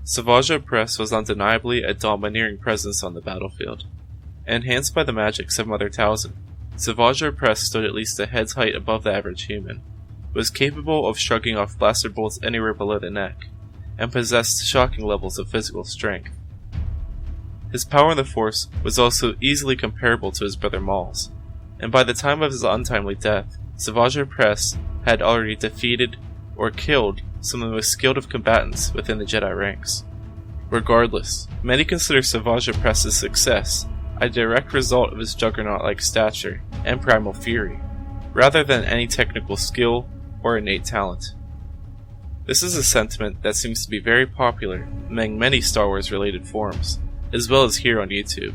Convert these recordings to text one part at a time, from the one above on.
Savage Opress was undeniably a domineering presence on the battlefield. Enhanced by the magics of Mother Talzin, Savage Opress stood at least a head's height above the average human, was capable of shrugging off blaster bolts anywhere below the neck, and possessed shocking levels of physical strength. His power in the Force was also easily comparable to his brother Maul's, and by the time of his untimely death, Savage Opress had already defeated or killed some of the most skilled of combatants within the Jedi ranks. Regardless, many consider Savage Opress's success a direct result of his juggernaut-like stature and primal fury, rather than any technical skill or innate talent. This is a sentiment that seems to be very popular among many Star Wars related forums, as well as here on YouTube.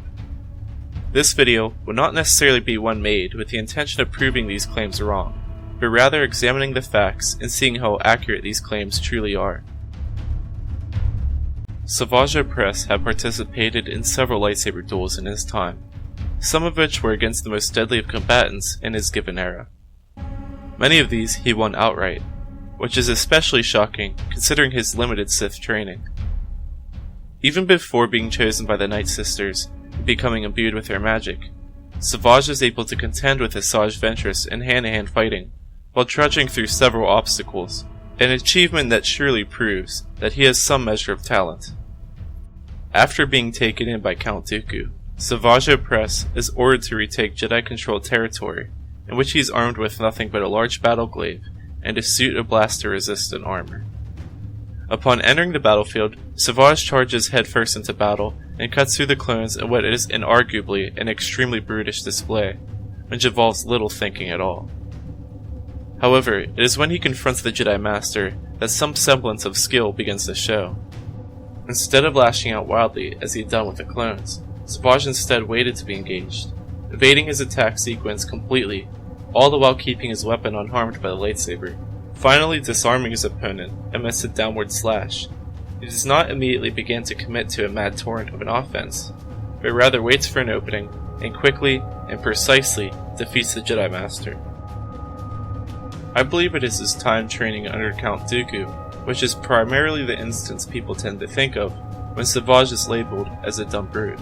This video will not necessarily be one made with the intention of proving these claims wrong, but rather examining the facts and seeing how accurate these claims truly are. Savage Opress had participated in several lightsaber duels in his time, some of which were against the most deadly of combatants in his given era. Many of these he won outright, which is especially shocking considering his limited Sith training. Even before being chosen by the Night Sisters and becoming imbued with their magic, Savage is able to contend with Asajj Ventress in hand-to-hand fighting, while trudging through several obstacles, an achievement that surely proves that he has some measure of talent. After being taken in by Count Dooku, Savage Opress is ordered to retake Jedi-controlled territory, in which he is armed with nothing but a large battle glaive and a suit of blaster-resistant armor. Upon entering the battlefield, Savage charges headfirst into battle and cuts through the clones in what is inarguably an extremely brutish display, which involves little thinking at all. However, it is when he confronts the Jedi Master that some semblance of skill begins to show. Instead of lashing out wildly as he had done with the clones, Savage instead waited to be engaged, evading his attack sequence completely, all the while keeping his weapon unharmed by the lightsaber, finally disarming his opponent amidst a downward slash. He does not immediately begin to commit to a mad torrent of an offense, but rather waits for an opening and quickly and precisely defeats the Jedi Master. I believe it is his time training under Count Dooku, which is primarily the instance people tend to think of when Savage is labeled as a dumb brute.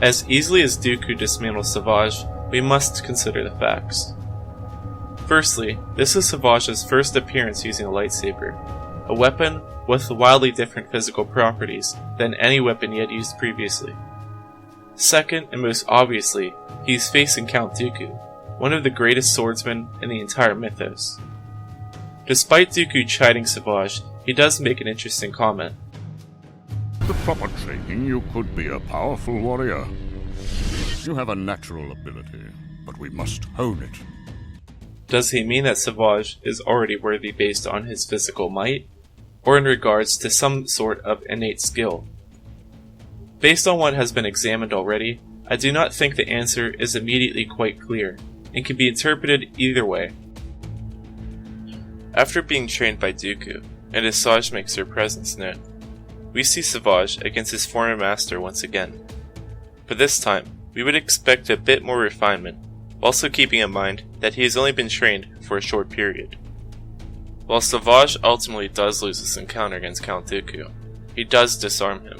As easily as Dooku dismantles Savage, we must consider the facts. Firstly, this is Savage's first appearance using a lightsaber, a weapon with wildly different physical properties than any weapon he had used previously. Second, and most obviously, he is facing Count Dooku, one of the greatest swordsmen in the entire mythos. Despite Dooku chiding Savage, he does make an interesting comment. With proper training, you could be a powerful warrior. You have a natural ability, but we must hone it. Does he mean that Savage is already worthy based on his physical might, or in regards to some sort of innate skill? Based on what has been examined already, I do not think the answer is immediately quite clear, and can be interpreted either way. After being trained by Dooku, and Asajj makes her presence known, we see Savage against his former master once again. But this time, we would expect a bit more refinement, also keeping in mind that he has only been trained for a short period. While Savage ultimately does lose this encounter against Count Dooku, he does disarm him.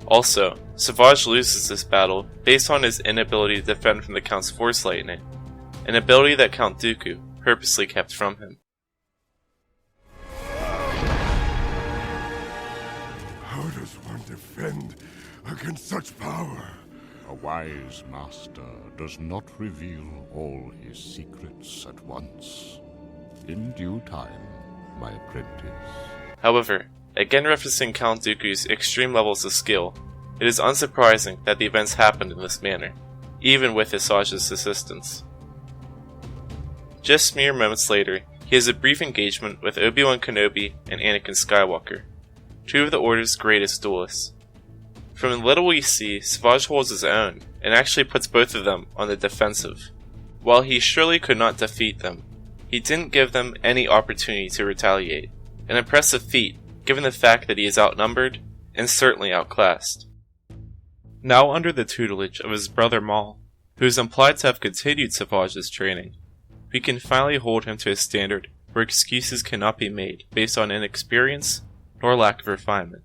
Also, Savage loses this battle based on his inability to defend from the Count's Force Lightning, an ability that Count Dooku purposely kept from him. How does one defend against such power? A wise master does not reveal all his secrets at once. In due time, my apprentice. However, again referencing Count Dooku's extreme levels of skill, it is unsurprising that the events happened in this manner, even with Asajj's assistance. Just mere moments later, he has a brief engagement with Obi-Wan Kenobi and Anakin Skywalker, two of the Order's greatest duelists. From the little we see, Savage holds his own, and actually puts both of them on the defensive. While he surely could not defeat them, he didn't give them any opportunity to retaliate, an impressive feat given the fact that he is outnumbered, and certainly outclassed. Now under the tutelage of his brother Maul, who is implied to have continued Savage's training, we can finally hold him to a standard where excuses cannot be made based on inexperience nor lack of refinement.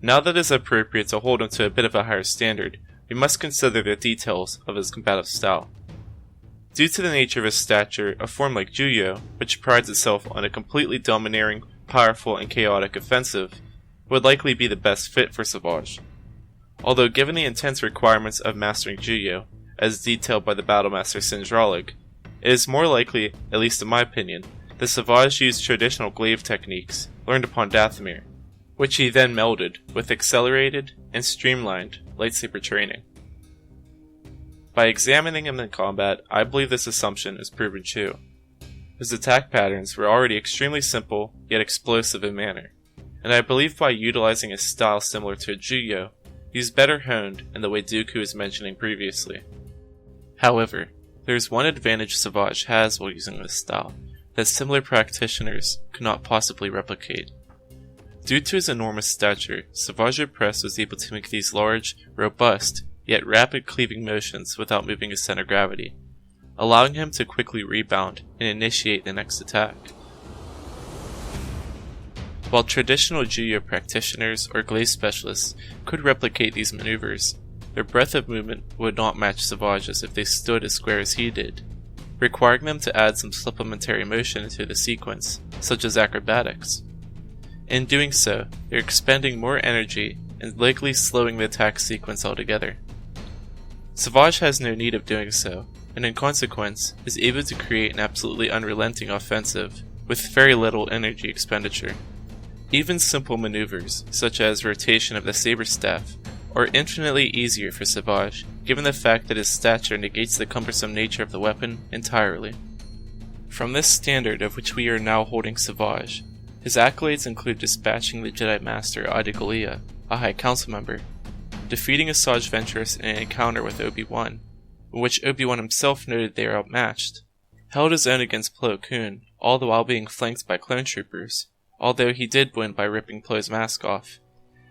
Now that it is appropriate to hold him to a bit of a higher standard, we must consider the details of his combative style. Due to the nature of his stature, a form like Juyo, which prides itself on a completely domineering, powerful, and chaotic offensive, would likely be the best fit for Savage. Although given the intense requirements of mastering Juyo, as detailed by the Battlemaster Sindralig, it is more likely, at least in my opinion, that Savage used traditional glaive techniques learned upon Dathomir, which he then melded with accelerated and streamlined lightsaber training. By examining him in combat, I believe this assumption is proven true. His attack patterns were already extremely simple, yet explosive in manner, and I believe by utilizing a style similar to a Juyo, he is better honed in the way Dooku was mentioning previously. However, there is one advantage Savage has while using this style that similar practitioners could not possibly replicate. Due to his enormous stature, Savage Opress was able to make these large, robust, yet rapid cleaving motions without moving his center of gravity, allowing him to quickly rebound and initiate the next attack. While traditional Juyo practitioners or glaive specialists could replicate these maneuvers, their breadth of movement would not match Savage's if they stood as square as he did, requiring them to add some supplementary motion to the sequence, such as acrobatics. In doing so, they're expending more energy and likely slowing the attack sequence altogether. Savage has no need of doing so, and in consequence is able to create an absolutely unrelenting offensive with very little energy expenditure. Even simple maneuvers, such as rotation of the saber staff, are infinitely easier for Savage, given the fact that his stature negates the cumbersome nature of the weapon entirely. From this standard of which we are now holding Savage, his accolades include dispatching the Jedi Master Adi Gallia, a High Council member, defeating Asajj Ventress in an encounter with Obi-Wan, in which Obi-Wan himself noted they are outmatched, held his own against Plo Koon, all the while being flanked by clone troopers, although he did win by ripping Plo's mask off,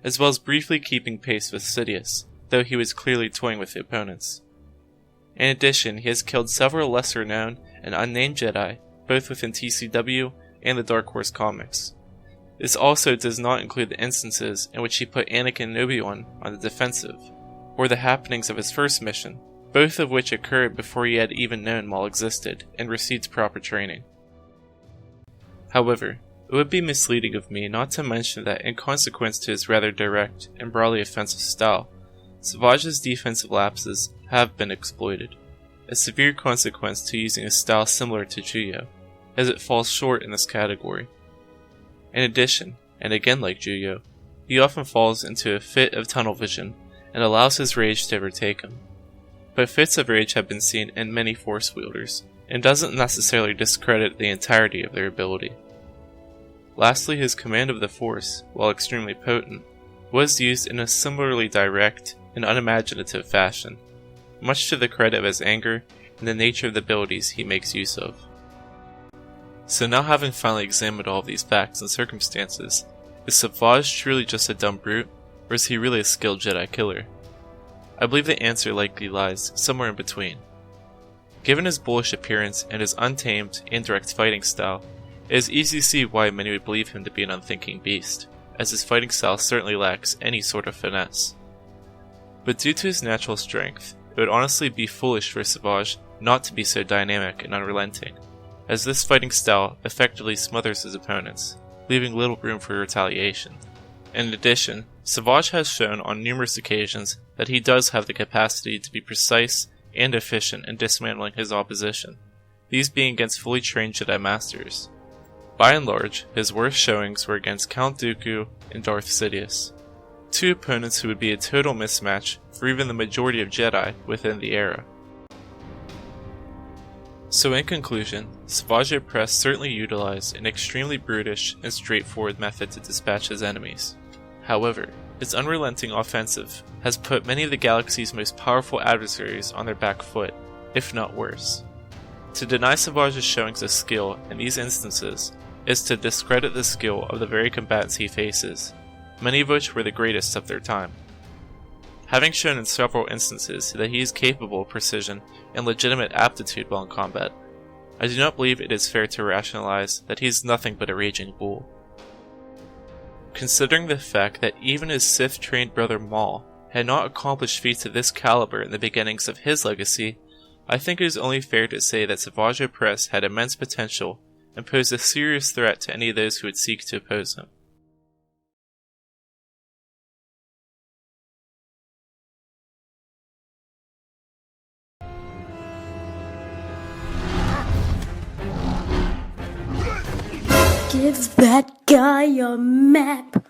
as well as briefly keeping pace with Sidious, though he was clearly toying with the opponents. In addition, he has killed several lesser-known and unnamed Jedi, both within TCW and the Dark Horse comics. This also does not include the instances in which he put Anakin and Obi-Wan on the defensive, or the happenings of his first mission, both of which occurred before he had even known Maul existed and received proper training. However, it would be misleading of me not to mention that in consequence to his rather direct and broadly offensive style, Savage's defensive lapses have been exploited, a severe consequence to using a style similar to Juyo, as it falls short in this category. In addition, and again like Juyo, he often falls into a fit of tunnel vision and allows his rage to overtake him. But fits of rage have been seen in many Force wielders, and doesn't necessarily discredit the entirety of their ability. Lastly, his command of the Force, while extremely potent, was used in a similarly direct and unimaginative fashion, much to the credit of his anger and the nature of the abilities he makes use of. So now, having finally examined all of these facts and circumstances, is Savage truly just a dumb brute, or is he really a skilled Jedi killer? I believe the answer likely lies somewhere in between. Given his bullish appearance and his untamed, indirect fighting style, it is easy to see why many would believe him to be an unthinking beast, as his fighting style certainly lacks any sort of finesse. But due to his natural strength, it would honestly be foolish for Savage not to be so dynamic and unrelenting, as this fighting style effectively smothers his opponents, leaving little room for retaliation. In addition, Savage has shown on numerous occasions that he does have the capacity to be precise and efficient in dismantling his opposition, these being against fully trained Jedi Masters. By and large, his worst showings were against Count Dooku and Darth Sidious, two opponents who would be a total mismatch for even the majority of Jedi within the era. So in conclusion, Savage Opress certainly utilized an extremely brutish and straightforward method to dispatch his enemies. However, his unrelenting offensive has put many of the galaxy's most powerful adversaries on their back foot, if not worse. To deny Savage's showings of skill in these instances is to discredit the skill of the very combatants he faces, many of which were the greatest of their time. Having shown in several instances that he is capable of precision and legitimate aptitude while in combat, I do not believe it is fair to rationalize that he is nothing but a raging bull. Considering the fact that even his Sith-trained brother Maul had not accomplished feats of this caliber in the beginnings of his legacy, I think it is only fair to say that Savage Opress had immense potential and posed a serious threat to any of those who would seek to oppose him. Give that guy a map.